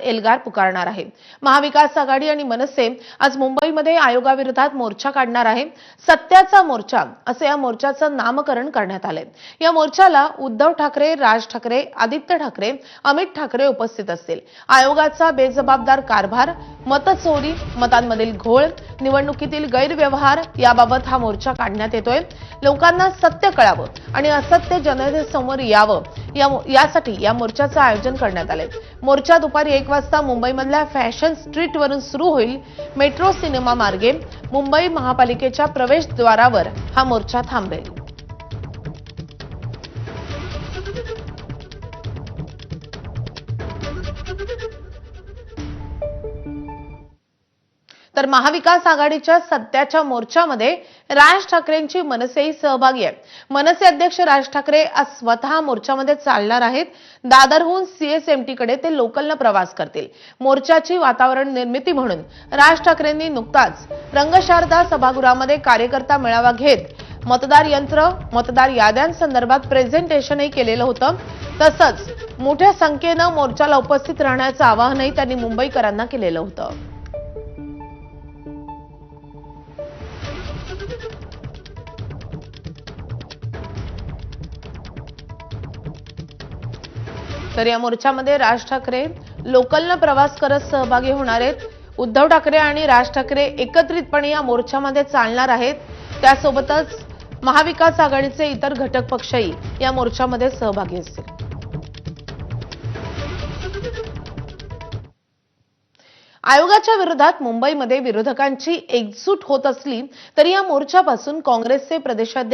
एल्गार पुकारणार आहे। महाविकास आघाडी आणि मनसे आज मुंबईमध्ये आयोगाविरोधात मोर्चा काढणार आहे। सत्याचा मोर्चा असे या मोर्चाचं नामकरण करण्यात आले। या मोर्चाला उद्धव ठाकरे, राज ठाकरे, आदित्य ठाकरे, अमित ठाकरे उपस्थित असतील। आयोगाचा बेजबाबदार कारभार, मतचोरी, मतांमधील घोळ, निवडणुकीतील गैरव्यवहार याबाबत हा मोर्चा काढण्यात येतोय। लोकांना सत्य कळावं आणि असत्य जनतेसमोर यावं यासाठी या मोर्चाचं आयोजन करण्यात आले। मोर्चा दुपारी 1 वाजता मुंबईमधल्या फॅशन स्ट्रीट वरून सुरू होईल। मेट्रो सिनेमा मार्गे मुंबई महापालिकेच्या प्रवेशद्वारावर हा मोर्चा थांबेल। तर महाविकास आघाडीच्या सत्याच्या मोर्चामध्ये राज ठाकरेंची मनसेही सहभागी आहे। मनसे अध्यक्ष राज ठाकरे आज स्वतः मोर्चामध्ये चालणार आहेत। दादरहून सीएसएमटी कडे ते लोकलने प्रवास करतील। मोर्चाची वातावरण निर्मिती म्हणून राज ठाकरेंनी नुकताच रंगशारदा सभागृहामध्ये कार्यकर्ता मेळावा घेत मतदार यंत्र, मतदार याद्यांसंदर्भात प्रेझेंटेशनही केलेलं होतं। तसंच मोठ्या संख्येने मोर्चाला उपस्थित राहण्याचं आवाहनही त्यांनी मुंबईकरांना केलेलं होतं। तर या मोर्चामध्ये राज ठाकरे लोकलने प्रवास करत सहभागी होणार आहेत। उद्धव ठाकरे आणि राज ठाकरे एकत्रितपणे या मोर्चामध्ये चालणार आहेत। त्यासोबतच महाविकास आघाडीचे इतर घटक पक्षही या मोर्चामध्ये सहभागी असतील। आयोगाच्या विरोधात मुंबईमध्ये विरोधकांची एकजूट होत असली तरी या मोर्चापासून काँग्रेसचे प्रदेशाध्यक्ष